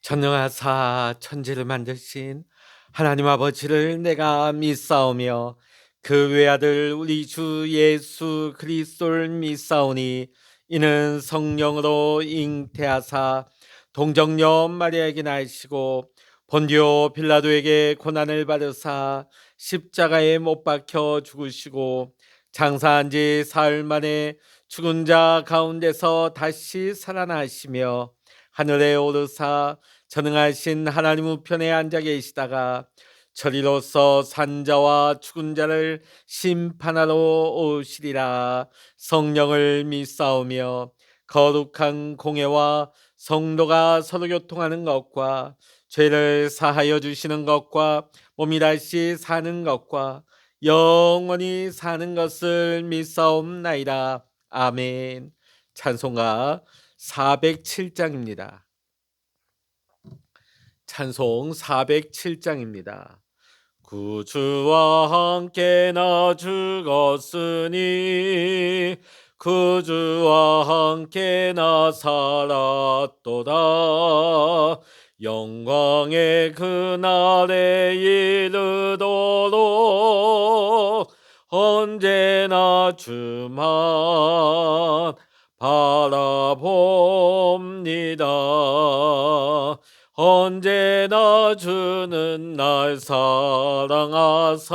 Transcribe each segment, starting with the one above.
전능하사 천지를 만드신 하나님 아버지를 내가 믿사오며 그 외아들 우리 주 예수 그리스도를 믿사오니 이는 성령으로 잉태하사 동정녀 마리아에게 나시고 본디오 빌라도에게 고난을 받으사 십자가에 못 박혀 죽으시고 장사한 지 사흘 만에 죽은 자 가운데서 다시 살아나시며 하늘에 오르사 전능하신 하나님 우편에 앉아 계시다가 저리로서 산자와 죽은 자를 심판하러 오시리라. 성령을 믿사오며 거룩한 공예와 성도가 서로 교통하는 것과 죄를 사하여 주시는 것과 몸이 다시 사는 것과 영원히 사는 것을 믿사옵나이다. 아멘. 찬송가 407장입니다. 찬송 407장입니다. 구주와 함께 나 죽었으니 구주와 함께 나 살았도다. 영광의 그날에 이르도록 언제나 주만 바라봅니다. 언제나 주는 날 사랑하사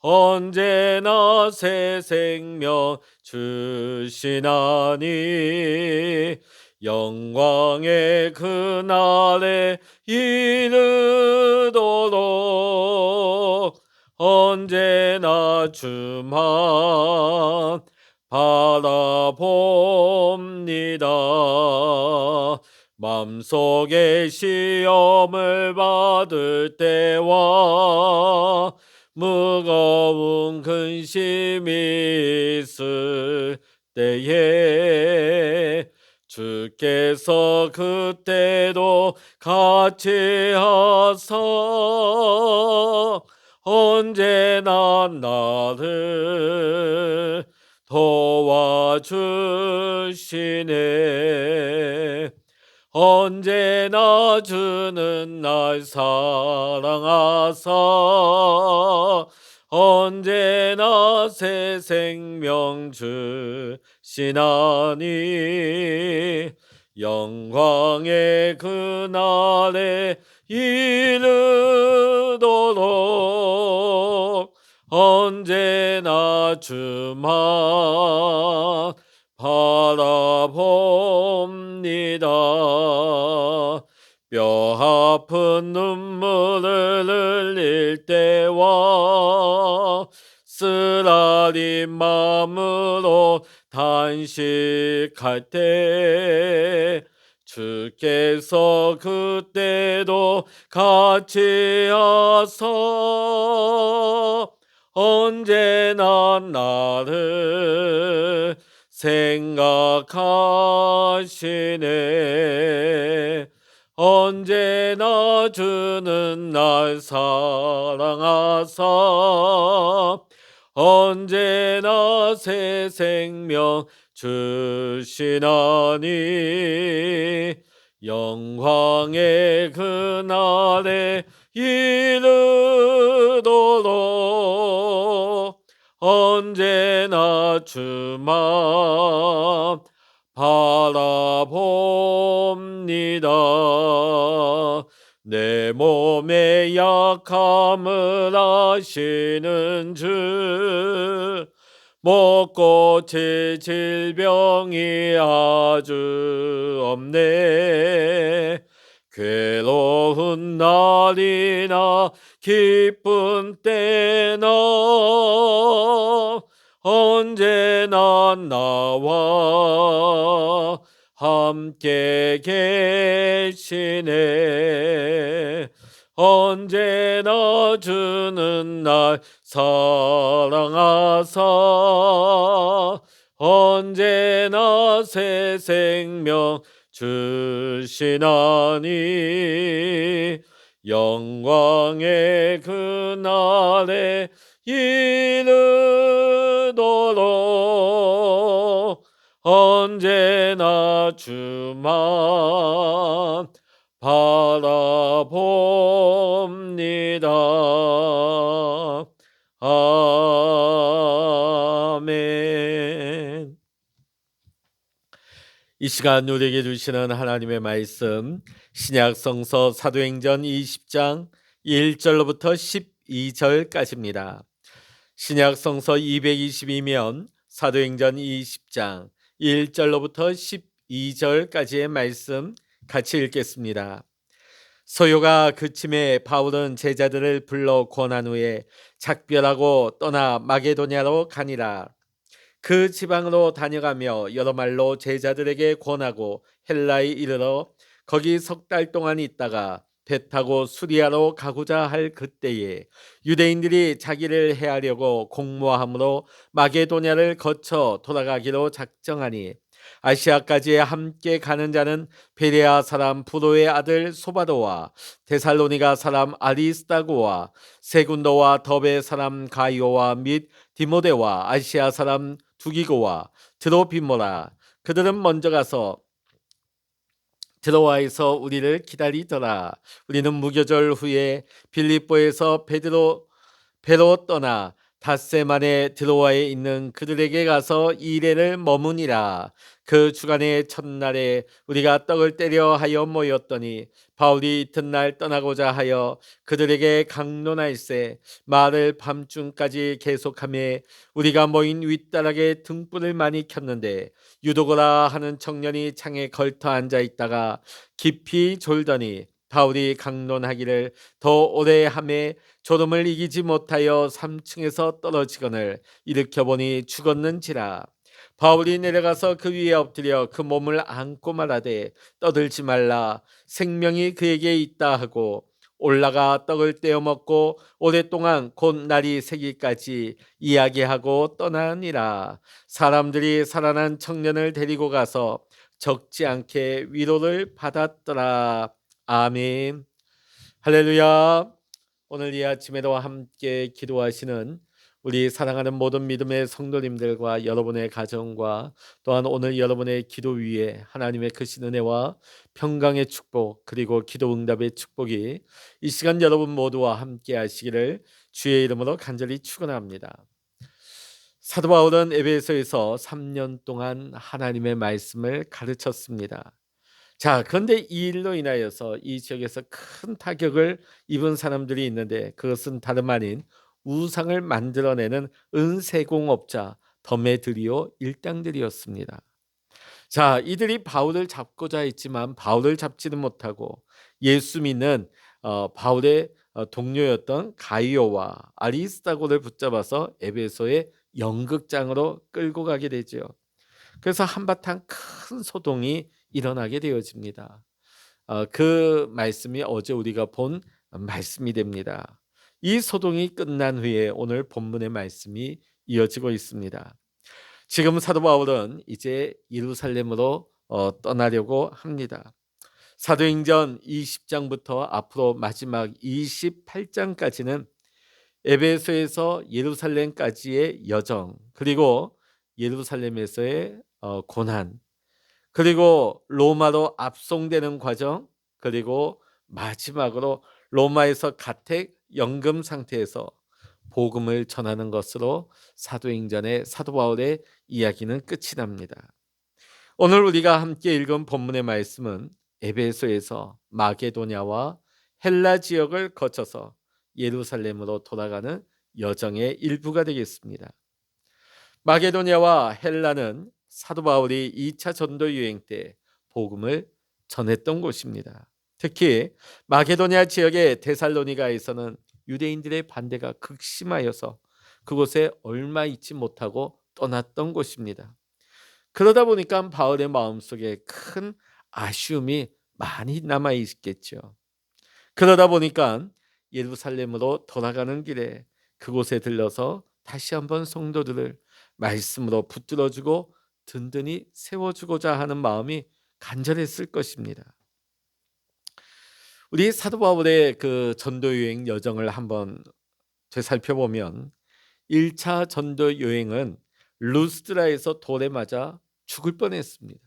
언제나 새 생명 주시나니 영광의 그날에 이르도록 언제나 주만 바라봅니다. 맘속에 시험을 받을 때와 무거운 근심이 있을 때에 주께서 그때도 같이 하사 언제나 나를 도와주시네. 언제나 주는 날 사랑하사 언제나 새 생명 주시나니 영광의 그날에 이르도록 언제나 주만 바라봅니다. 뼈 아픈 눈물을 흘릴 때와 쓰라린 마음으로 단식할 때 주께서 그때도 같이 하사 언제나 나를 생각하시네. 언제나 주는 날 사랑하사 언제나 새 생명 주시나니 영광의 그날에 이르도록 언제나 주만 바라봅니다. 내 몸의 약함을 아시는 주 못 고칠 질병이 아주 없네. 괴로운 날이나 기쁜 때나 언제나 나와 함께 계시네. 언제나 주는 날 사랑하사 언제나 새 생명 주시나니 영광의 그날에 이르도록 언제나 주만 바라봅니다. 아멘. 이 시간 우리에게 주시는 하나님의 말씀, 신약 성서 사도행전 20장 1절로부터 12절까지입니다. 신약 성서 222면 사도행전 20장 1절로부터 12절까지의 말씀 같이 읽겠습니다. 소요가 그침에 바울은 제자들을 불러 권한 후에 작별하고 떠나 마게도냐로 가니라. 그 지방으로 다녀가며 여러 말로 제자들에게 권하고 헬라에 이르러 거기 석 달 동안 있다가 배 타고 수리아로 가고자 할 그때에 유대인들이 자기를 해하려고 공모함으로 마게도냐를 거쳐 돌아가기로 작정하니 아시아까지 함께 가는 자는 베레아 사람 부로의 아들 소바도와 데살로니가 사람 아리스다고와 세군도와 더베 사람 가이오와 및 디모데와 아시아 사람 두기고와 드로비모라. 그들은 먼저 가서 드로아에서 우리를 기다리더라. 우리는 무교절 후에 빌립보에서 배로 떠나 닷새만에 드로아에 있는 그들에게 가서 이레를 머무니라. 그 주간의 첫날에 우리가 떡을 떼려 하여 모였더니 바울이 이튿날 떠나고자 하여 그들에게 강론할세 말을 밤중까지 계속하며 우리가 모인 윗다락에 등불을 많이 켰는데 유도고라 하는 청년이 창에 걸터 앉아 있다가 깊이 졸더니 바울이 강론하기를 더 오래 하매 졸음을 이기지 못하여 3층에서 떨어지거늘 일으켜보니 죽었는지라. 바울이 내려가서 그 위에 엎드려 그 몸을 안고 말하되 떠들지 말라 생명이 그에게 있다 하고 올라가 떡을 떼어 먹고 오랫동안 곧 날이 새기까지 이야기하고 떠나니라. 사람들이 살아난 청년을 데리고 가서 적지 않게 위로를 받았더라. 아멘. 할렐루야. 오늘 이 아침에도 함께 기도하시는 우리 사랑하는 모든 믿음의 성도님들과 여러분의 가정과 또한 오늘 여러분의 기도 위에 하나님의 크신 은혜와 평강의 축복 그리고 기도 응답의 축복이 이 시간 여러분 모두와 함께 하시기를 주의 이름으로 간절히 축원합니다. 사도 바울은 에베소에서 3년 동안 하나님의 말씀을 가르쳤습니다. 자, 그런데 이 일로 인하여서 이 지역에서 큰 타격을 입은 사람들이 있는데 그것은 다름 아닌 우상을 만들어내는 은세공업자 더메드리오 일당들이었습니다. 자, 이들이 바울을 잡고자 했지만 바울을 잡지는 못하고 예수 믿는 바울의 동료였던 가이오와 아리스다고를 붙잡아서 에베소의 연극장으로 끌고 가게 되죠. 그래서 한바탕 큰 소동이 일어나게 되어집니다. 그 말씀이 어제 우리가 본 말씀이 됩니다. 이 소동이 끝난 후에 오늘 본문의 말씀이 이어지고 있습니다. 지금 사도 바울은 이제 예루살렘으로 떠나려고 합니다. 사도행전 20장부터 앞으로 마지막 28장까지는 에베소에서 예루살렘까지의 여정, 그리고 예루살렘에서의 고난, 그리고 로마로 압송되는 과정, 그리고 마지막으로 로마에서 가택 연금 상태에서 복음을 전하는 것으로 사도행전의 사도 바울의 이야기는 끝이 납니다. 오늘 우리가 함께 읽은 본문의 말씀은 에베소에서 마게도냐와 헬라 지역을 거쳐서 예루살렘으로 돌아가는 여정의 일부가 되겠습니다. 마게도냐와 헬라는 사도 바울이 2차 전도 유행 때 복음을 전했던 곳입니다. 특히 마게도냐 지역의 데살로니가에서는 유대인들의 반대가 극심하여서 그곳에 얼마 있지 못하고 떠났던 곳입니다. 그러다 보니까 바울의 마음속에 큰 아쉬움이 많이 남아 있겠죠. 그러다 보니까 예루살렘으로 돌아가는 길에 그곳에 들러서 다시 한번 성도들을 말씀으로 붙들어주고 든든히 세워주고자 하는 마음이 간절했을 것입니다. 우리 사도 바울의 그 전도 여행 여정을 한번 되살펴보면 1차 전도 여행은 루스드라에서 돌에 맞아 죽을 뻔했습니다.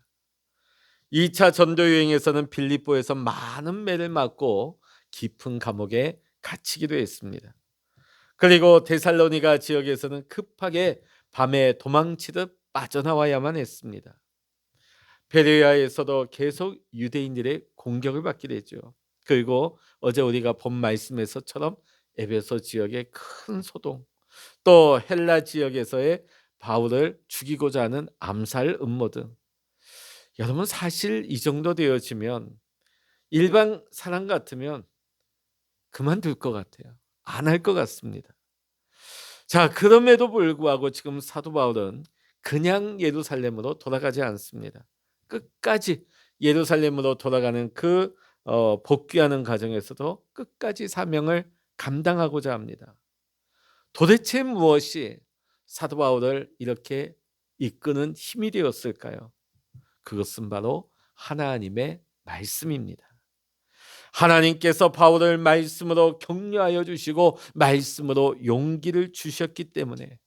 2차 전도 여행에서는 빌립보에서 많은 매를 맞고 깊은 감옥에 갇히기도 했습니다. 그리고 데살로니가 지역에서는 급하게 밤에 도망치듯 빠져나와야만 했습니다. 베레아에서도 계속 유대인들의 공격을 받게 되죠. 그리고 어제 우리가 본 말씀에서처럼 에베소 지역의 큰 소동, 또 헬라 지역에서의 바울을 죽이고자 하는 암살 음모 등, 여러분 사실 이 정도 되어지면 일반 사람 같으면 그만둘 것 같아요. 안 할 것 같습니다. 자, 그럼에도 불구하고 지금 사도 바울은 그냥 예루살렘으로 돌아가지 않습니다. 끝까지 예루살렘으로 돌아가는 복귀하는 과정에서도 끝까지 사명을 감당하고자 합니다. 도대체 무엇이 사도 바울을 이렇게 이끄는 힘이 되었을까요? 그것은 바로 하나님의 말씀입니다. 하나님께서 바울을 말씀으로 격려하여 주시고 말씀으로 용기를 주셨기 때문에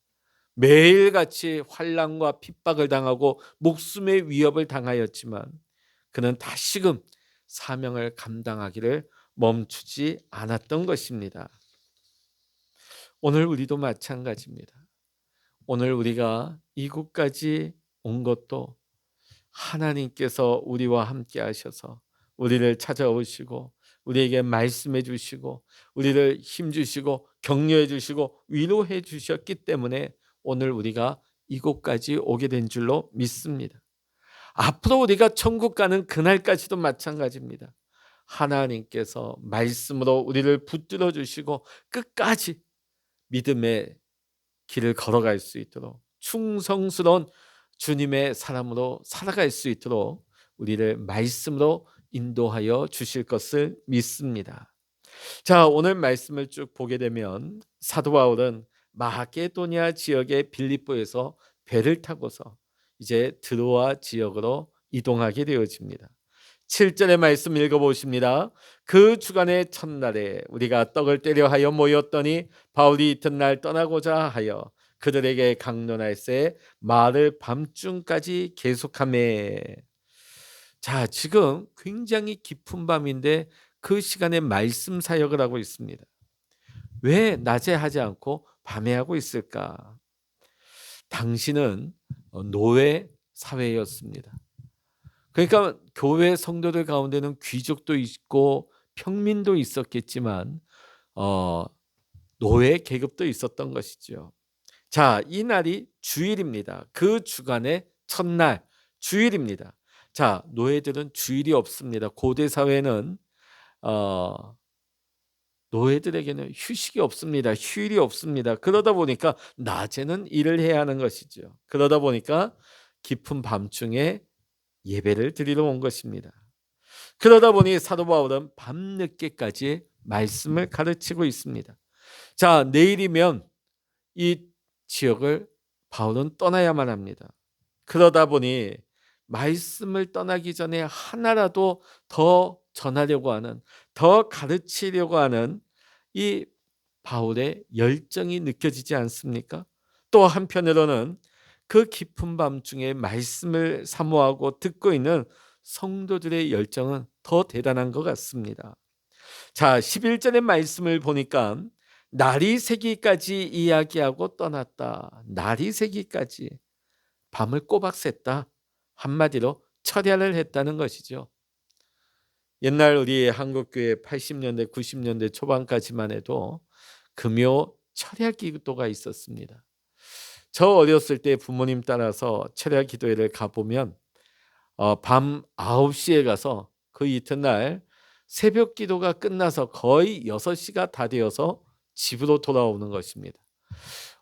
매일같이 환난과 핍박을 당하고 목숨의 위협을 당하였지만 그는 다시금 사명을 감당하기를 멈추지 않았던 것입니다. 오늘 우리도 마찬가지입니다. 오늘 우리가 이곳까지 온 것도 하나님께서 우리와 함께 하셔서 우리를 찾아오시고 우리에게 말씀해 주시고 우리를 힘주시고 격려해 주시고 위로해 주셨기 때문에 오늘 우리가 이곳까지 오게 된 줄로 믿습니다. 앞으로 우리가 천국 가는 그날까지도 마찬가지입니다. 하나님께서 말씀으로 우리를 붙들어 주시고 끝까지 믿음의 길을 걸어갈 수 있도록 충성스러운 주님의 사람으로 살아갈 수 있도록 우리를 말씀으로 인도하여 주실 것을 믿습니다. 자, 오늘 말씀을 쭉 보게 되면 사도 바울은 마게도냐 지역의 빌립보에서 배를 타고서 이제 드로아 지역으로 이동하게 되어집니다. 7절의 말씀 읽어보십니다. 그 주간의 첫날에 우리가 떡을 떼려 하여 모였더니 바울이 이튿날 떠나고자 하여 그들에게 강론할새 말을 밤중까지 계속하며. 자, 지금 굉장히 깊은 밤인데 그 시간에 말씀 사역을 하고 있습니다. 왜 낮에 하지 않고 밤에 하고 있을까? 당시는 노예 사회였습니다. 그러니까 교회 성도들 가운데는 귀족도 있고 평민도 있었겠지만 노예 계급도 있었던 것이죠. 자, 이 날이 주일입니다. 그 주간의 첫날 주일입니다. 자, 노예들은 주일이 없습니다. 고대 사회는 노예들에게는 휴식이 없습니다. 휴일이 없습니다. 그러다 보니까 낮에는 일을 해야 하는 것이죠. 그러다 보니까 깊은 밤중에 예배를 드리러 온 것입니다. 그러다 보니 사도 바울은 밤늦게까지 말씀을 가르치고 있습니다. 자, 내일이면 이 지역을 바울은 떠나야만 합니다. 그러다 보니 말씀을 떠나기 전에 하나라도 더 전하려고 하는, 더 가르치려고 하는 이 바울의 열정이 느껴지지 않습니까? 또 한편으로는 그 깊은 밤중에 말씀을 사모하고 듣고 있는 성도들의 열정은 더 대단한 것 같습니다. 자, 11절의 말씀을 보니까 날이 새기까지 이야기하고 떠났다. 날이 새기까지 밤을 꼬박 샜다. 한마디로 철야를 했다는 것이죠. 옛날 우리 한국교회 80년대 90년대 초반까지만 해도 금요 철야 기도가 있었습니다. 저 어렸을 때 부모님 따라서 철야 기도회를 가보면 밤 9시에 가서 그 이튿날 새벽 기도가 끝나서 거의 6시가 다 되어서 집으로 돌아오는 것입니다.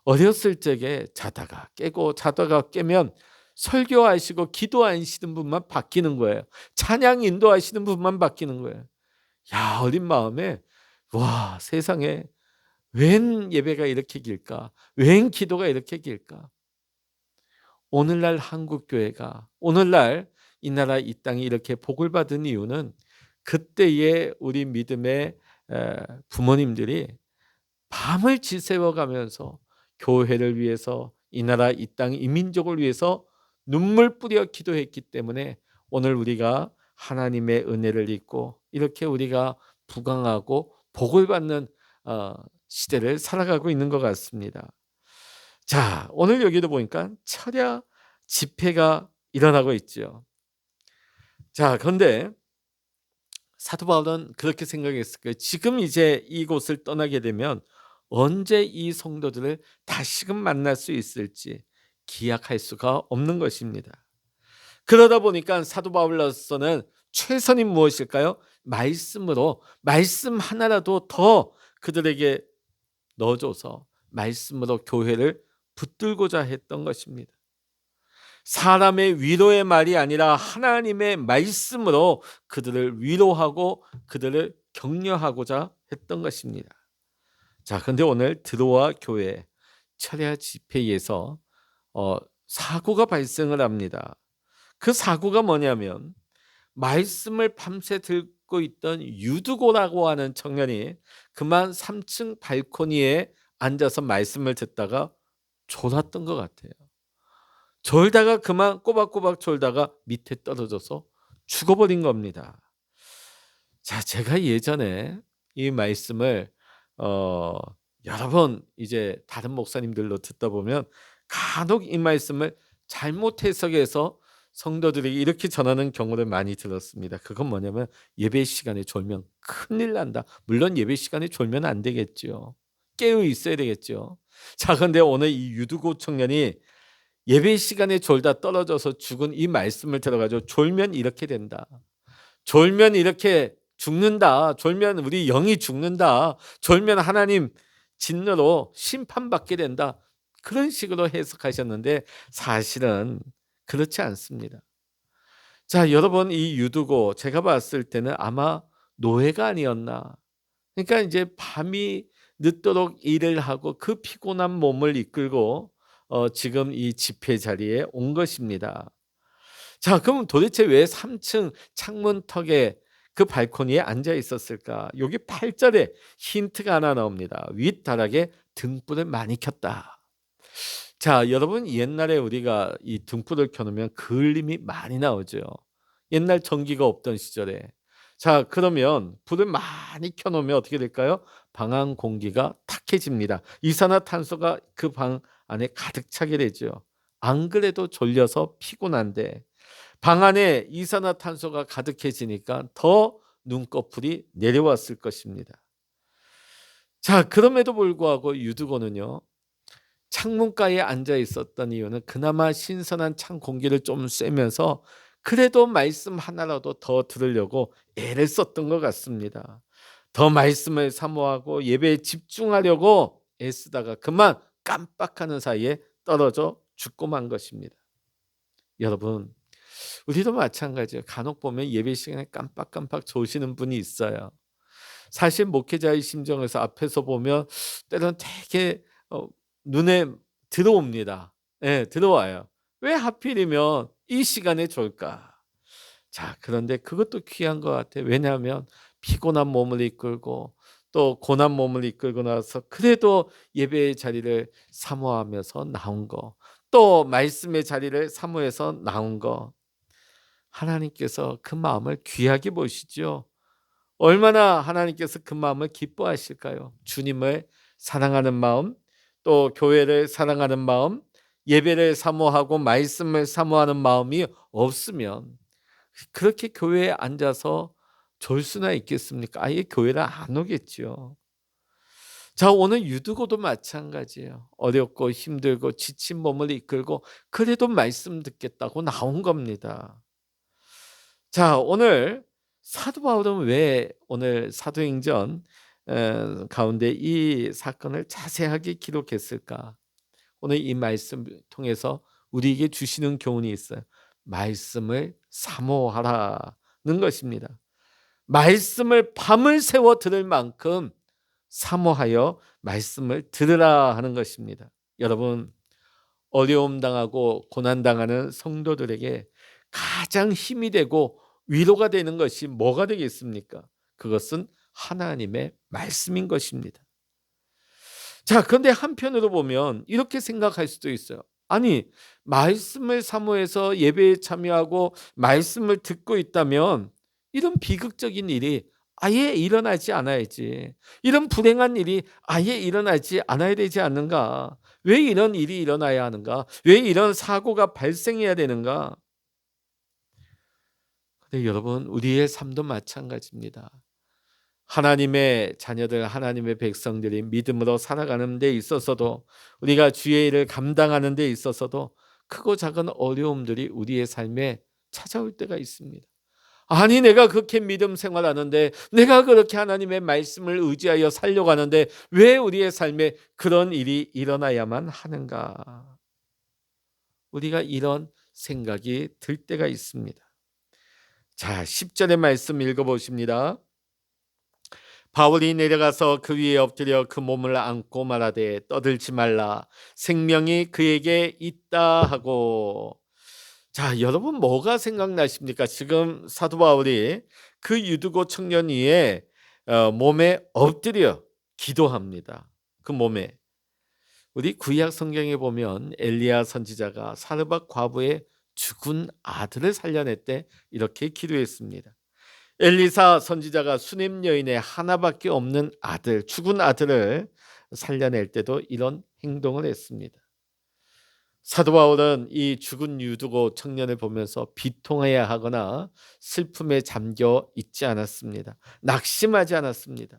어렸을 적에 자다가 깨고 자다가 깨면 설교하시고 기도하시는 분만 바뀌는 거예요. 찬양 인도하시는 분만 바뀌는 거예요. 야, 어린 마음에 와, 세상에 웬 예배가 이렇게 길까? 웬 기도가 이렇게 길까? 오늘날 한국교회가, 오늘날 이 나라 이 땅이 이렇게 복을 받은 이유는 그때의 우리 믿음의 부모님들이 밤을 지새워가면서 교회를 위해서 이 나라 이 땅 이 민족을 위해서 눈물 뿌려 기도했기 때문에 오늘 우리가 하나님의 은혜를 입고 이렇게 우리가 부강하고 복을 받는 시대를 살아가고 있는 것 같습니다. 자, 오늘 여기도 보니까 철야 집회가 일어나고 있죠. 자, 그런데 사도 바울은 그렇게 생각했을 거예요. 지금 이제 이곳을 떠나게 되면 언제 이 성도들을 다시금 만날 수 있을지 기약할 수가 없는 것입니다. 그러다 보니까 사도 바울로서는 최선이 무엇일까요? 말씀으로, 말씀 하나라도 더 그들에게 넣어줘서 말씀으로 교회를 붙들고자 했던 것입니다. 사람의 위로의 말이 아니라 하나님의 말씀으로 그들을 위로하고 그들을 격려하고자 했던 것입니다. 자, 근데 오늘 드로아 교회 철야 집회에서 사고가 발생을 합니다. 그 사고가 뭐냐면 말씀을 밤새 듣고 있던 유두고라고 하는 청년이 그만 3층 발코니에 앉아서 말씀을 듣다가 졸았던 것 같아요. 졸다가 그만 꼬박꼬박 졸다가 밑에 떨어져서 죽어버린 겁니다. 자, 제가 예전에 이 말씀을 어 여러 번 이제 다른 목사님들로 듣다 보면 간혹 이 말씀을 잘못 해석해서 성도들에게 이렇게 전하는 경우를 많이 들었습니다. 그건 뭐냐면 "예배 시간에 졸면 큰일 난다." 물론 예배 시간에 졸면 안 되겠죠. 깨어 있어야 되겠죠. 자, 그런데 오늘 이 유두고 청년이 예배 시간에 졸다 떨어져서 죽은 이 말씀을 들어 가지고 "졸면 이렇게 된다. 졸면 이렇게 죽는다. 졸면 우리 영이 죽는다. 졸면 하나님 진노로 심판받게 된다." 그런 식으로 해석하셨는데 사실은 그렇지 않습니다. 자, 여러분, 이 유두고 제가 봤을 때는 아마 노예가 아니었나. 그러니까 이제 밤이 늦도록 일을 하고 그 피곤한 몸을 이끌고 지금 이 집회 자리에 온 것입니다. 자, 그럼 도대체 왜 3층 창문턱에 그 발코니에 앉아 있었을까? 여기 8절에 힌트가 하나 나옵니다. 윗다락에 등불을 많이 켰다. 자, 여러분, 옛날에 우리가 이 등불을 켜놓으면 그을림이 많이 나오죠. 옛날 전기가 없던 시절에. 자, 그러면 불을 많이 켜놓으면 어떻게 될까요? 방 안 공기가 탁해집니다. 이산화탄소가 그 방 안에 가득 차게 되죠. 안 그래도 졸려서 피곤한데 방 안에 이산화탄소가 가득해지니까 더 눈꺼풀이 내려왔을 것입니다. 자, 그럼에도 불구하고 유두고는요, 창문가에 앉아 있었던 이유는 그나마 신선한 찬 공기를 좀 쐬면서 그래도 말씀 하나라도 더 들으려고 애를 썼던 것 같습니다. 더 말씀을 사모하고 예배에 집중하려고 애쓰다가 그만 깜빡하는 사이에 떨어져 죽고 만 것입니다. 여러분, 우리도 마찬가지예요. 간혹 보면 예배 시간에 깜빡깜빡 조시는 분이 있어요. 사실 목회자의 심정에서 앞에서 보면 때로는 되게 눈에 들어옵니다. 예, 들어와요. 왜 하필이면 이 시간에 졸까? 자, 그런데 그것도 귀한 것 같아요. 왜냐하면 피곤한 몸을 이끌고 또 고난 몸을 이끌고 나서 그래도 예배의 자리를 사모하면서 나온 거, 또 말씀의 자리를 사모해서 나온 거, 하나님께서 그 마음을 귀하게 보시죠. 얼마나 하나님께서 그 마음을 기뻐하실까요? 주님을 사랑하는 마음, 또 교회를 사랑하는 마음, 예배를 사모하고 말씀을 사모하는 마음이 없으면 그렇게 교회에 앉아서 졸 수나 있겠습니까? 아예 교회를 안 오겠죠. 자, 오늘 유두고도 마찬가지예요. 어렵고 힘들고 지친 몸을 이끌고 그래도 말씀 듣겠다고 나온 겁니다. 자, 오늘 사도 바울은 왜 오늘 사도행전 가운데 이 사건을 자세하게 기록했을까? 오늘 이 말씀 통해서 우리에게 주시는 교훈이 있어요. 말씀을 사모하라는 것입니다. 말씀을 밤을 새워 들을 만큼 사모하여 말씀을 들으라 하는 것입니다. 여러분, 어려움 당하고 고난 당하는 성도들에게 가장 힘이 되고 위로가 되는 것이 뭐가 되겠습니까? 그것은 하나님의 말씀인 것입니다. 자, 그런데 한편으로 보면 이렇게 생각할 수도 있어요. 아니, 말씀을 사모해서 예배에 참여하고 말씀을 듣고 있다면 이런 비극적인 일이 아예 일어나지 않아야지. 이런 불행한 일이 아예 일어나지 않아야 되지 않는가? 왜 이런 일이 일어나야 하는가? 왜 이런 사고가 발생해야 되는가? 근데 여러분, 우리의 삶도 마찬가지입니다. 하나님의 자녀들, 하나님의 백성들이 믿음으로 살아가는 데 있어서도, 우리가 주의 일을 감당하는 데 있어서도 크고 작은 어려움들이 우리의 삶에 찾아올 때가 있습니다. 아니, 내가 그렇게 믿음 생활하는데, 내가 그렇게 하나님의 말씀을 의지하여 살려고 하는데 왜 우리의 삶에 그런 일이 일어나야만 하는가? 우리가 이런 생각이 들 때가 있습니다. 자, 10절의 말씀 읽어보십니다. 바울이 내려가서 그 위에 엎드려 그 몸을 안고 말하되 떠들지 말라, 생명이 그에게 있다 하고. 자, 여러분, 뭐가 생각나십니까? 지금 사도 바울이 그 유두고 청년 위에 몸에 엎드려 기도합니다. 그 몸에, 우리 구약 성경에 보면 엘리야 선지자가 사르밧 과부의 죽은 아들을 살려낼 때 이렇게 기도했습니다. 엘리사 선지자가 수넴 여인의 하나밖에 없는 아들, 죽은 아들을 살려낼 때도 이런 행동을 했습니다. 사도 바울은 이 죽은 유두고 청년을 보면서 비통해야 하거나 슬픔에 잠겨 있지 않았습니다. 낙심하지 않았습니다.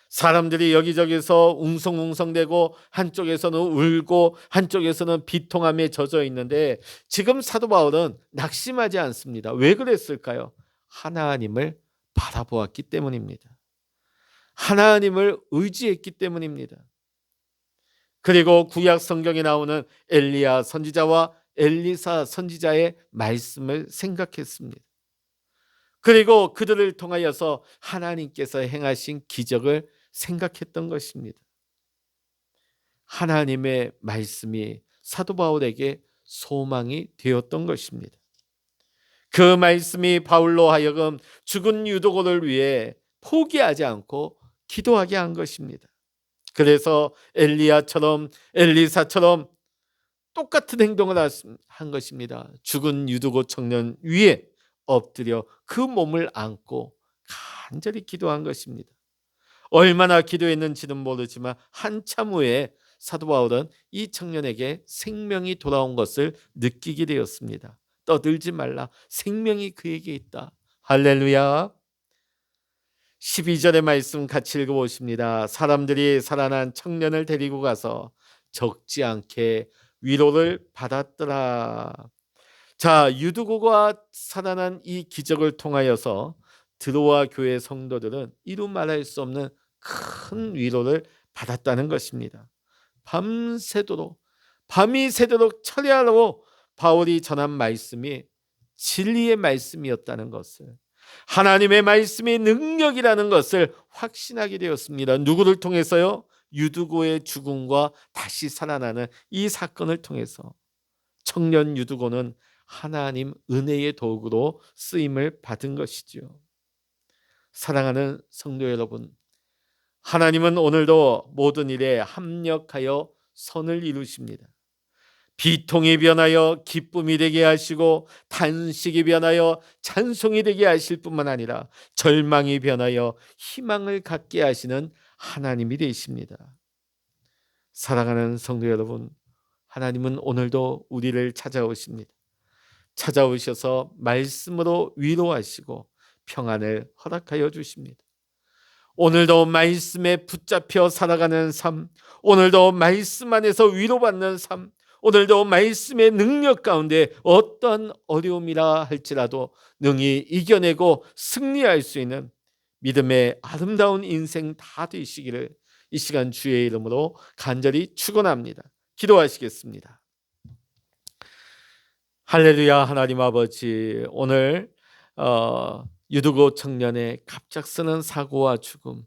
사람들이 여기저기서 웅성웅성대고 한쪽에서는 울고 한쪽에서는 비통함에 젖어 있는데, 지금 사도 바울은 낙심하지 않습니다. 왜 그랬을까요? 하나님을 바라보았기 때문입니다. 하나님을 의지했기 때문입니다. 그리고 구약 성경에 나오는 엘리야 선지자와 엘리사 선지자의 말씀을 생각했습니다. 그리고 그들을 통하여서 하나님께서 행하신 기적을 생각했던 것입니다. 하나님의 말씀이 사도 바울에게 소망이 되었던 것입니다. 그 말씀이 바울로 하여금 죽은 유도고를 위해 포기하지 않고 기도하게 한 것입니다. 그래서 엘리야처럼 엘리사처럼 똑같은 행동을 한 것입니다. 죽은 유두고 청년 위에 엎드려 그 몸을 안고 간절히 기도한 것입니다. 얼마나 기도했는지는 모르지만 한참 후에 사도 바울은 이 청년에게 생명이 돌아온 것을 느끼게 되었습니다. 떠들지 말라, 생명이 그에게 있다. 할렐루야. 12절의 말씀 같이 읽어보십니다. 사람들이 살아난 청년을 데리고 가서 적지 않게 위로를 받았더라. 자, 유두고가 살아난 이 기적을 통하여서 드로아 교회 성도들은 이루 말할 수 없는 큰 위로를 받았다는 것입니다. 밤이 새도록 철야로 바울이 전한 말씀이 진리의 말씀이었다는 것을, 하나님의 말씀이 능력이라는 것을 확신하게 되었습니다. 누구를 통해서요? 유두고의 죽음과 다시 살아나는 이 사건을 통해서 청년 유두고는 하나님 은혜의 도구로 쓰임을 받은 것이죠. 사랑하는 성도 여러분, 하나님은 오늘도 모든 일에 합력하여 선을 이루십니다. 비통이 변하여 기쁨이 되게 하시고, 탄식이 변하여 찬송이 되게 하실 뿐만 아니라 절망이 변하여 희망을 갖게 하시는 하나님이 되십니다. 사랑하는 성도 여러분, 하나님은 오늘도 우리를 찾아오십니다. 찾아오셔서 말씀으로 위로하시고 평안을 허락하여 주십니다. 오늘도 말씀에 붙잡혀 살아가는 삶, 오늘도 말씀 안에서 위로받는 삶, 오늘도 말씀의 능력 가운데 어떤 어려움이라 할지라도 능히 이겨내고 승리할 수 있는 믿음의 아름다운 인생 다 되시기를 이 시간 주의 이름으로 간절히 축원합니다. 기도하시겠습니다. 할렐루야. 하나님 아버지, 오늘 유두고 청년의 갑작스런 사고와 죽음,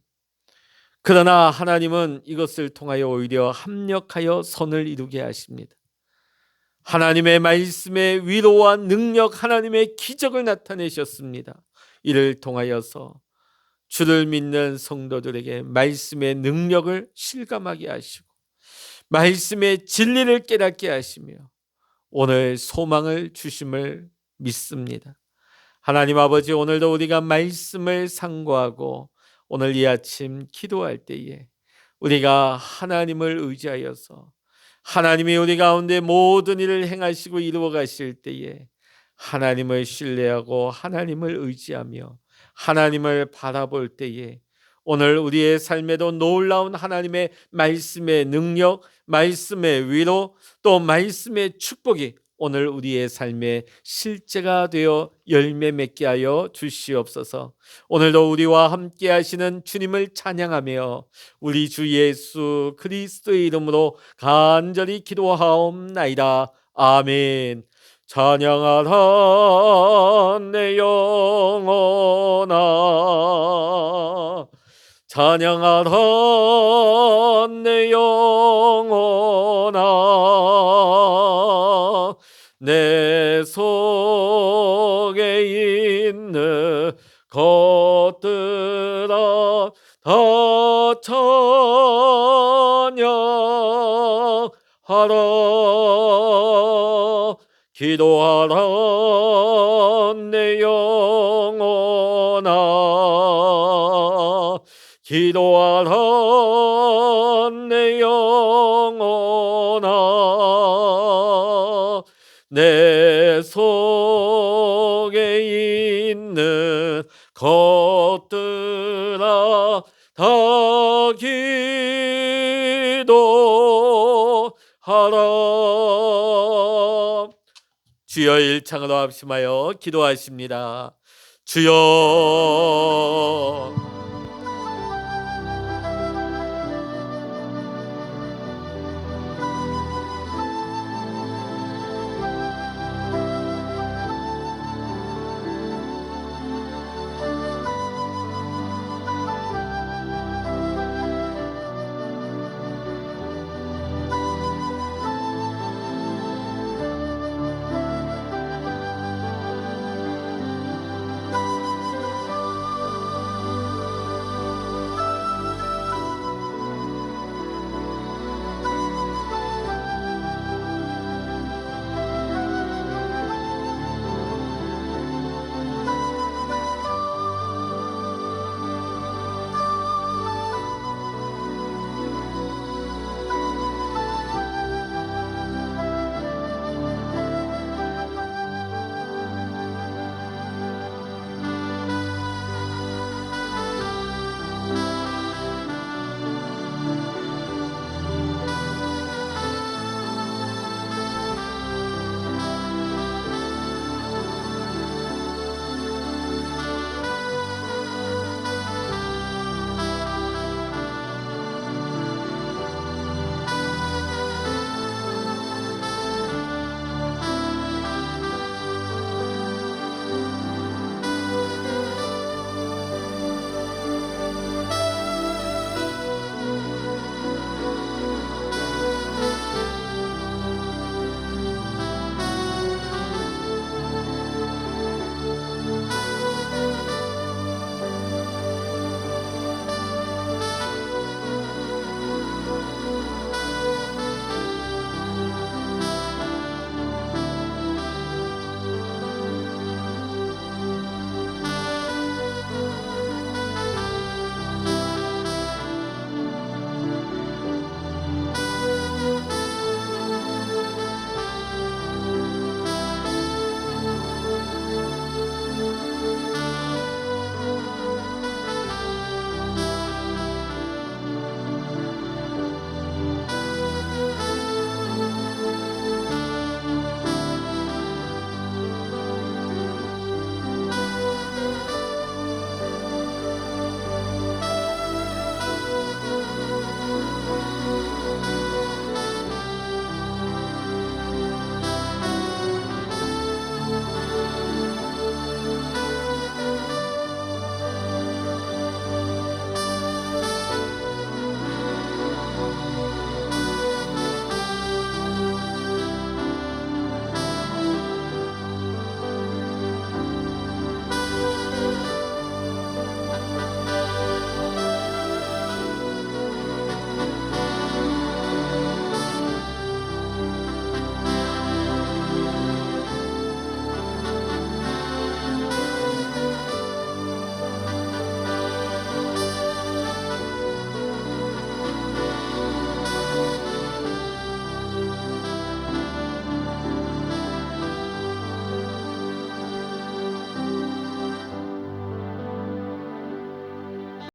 그러나 하나님은 이것을 통하여 오히려 합력하여 선을 이루게 하십니다. 하나님의 말씀의 위로와 능력, 하나님의 기적을 나타내셨습니다. 이를 통하여서 주를 믿는 성도들에게 말씀의 능력을 실감하게 하시고 말씀의 진리를 깨닫게 하시며 오늘 소망을 주심을 믿습니다. 하나님 아버지, 오늘도 우리가 말씀을 상고하고 오늘 이 아침 기도할 때에 우리가 하나님을 의지하여서 하나님이 우리 가운데 모든 일을 행하시고 이루어 가실 때에 하나님을 신뢰하고 하나님을 의지하며 하나님을 바라볼 때에 오늘 우리의 삶에도 놀라운 하나님의 말씀의 능력, 말씀의 위로, 또 말씀의 축복이 오늘 우리의 삶의 실제가 되어 열매 맺게 하여 주시옵소서. 오늘도 우리와 함께 하시는 주님을 찬양하며 우리 주 예수 그리스도의 이름으로 간절히 기도하옵나이다. 아멘. 찬양하라 내 영혼아, 찬양하라 내 영혼아, 내 속에 있는 것들아 다 찬양하라. 기도하라 내 영혼아, 기도하라 내 영혼아, 내 속에 있는 것들아 다 기도하라. 주여, 일창으로 합심하여 기도하십니다. 주여,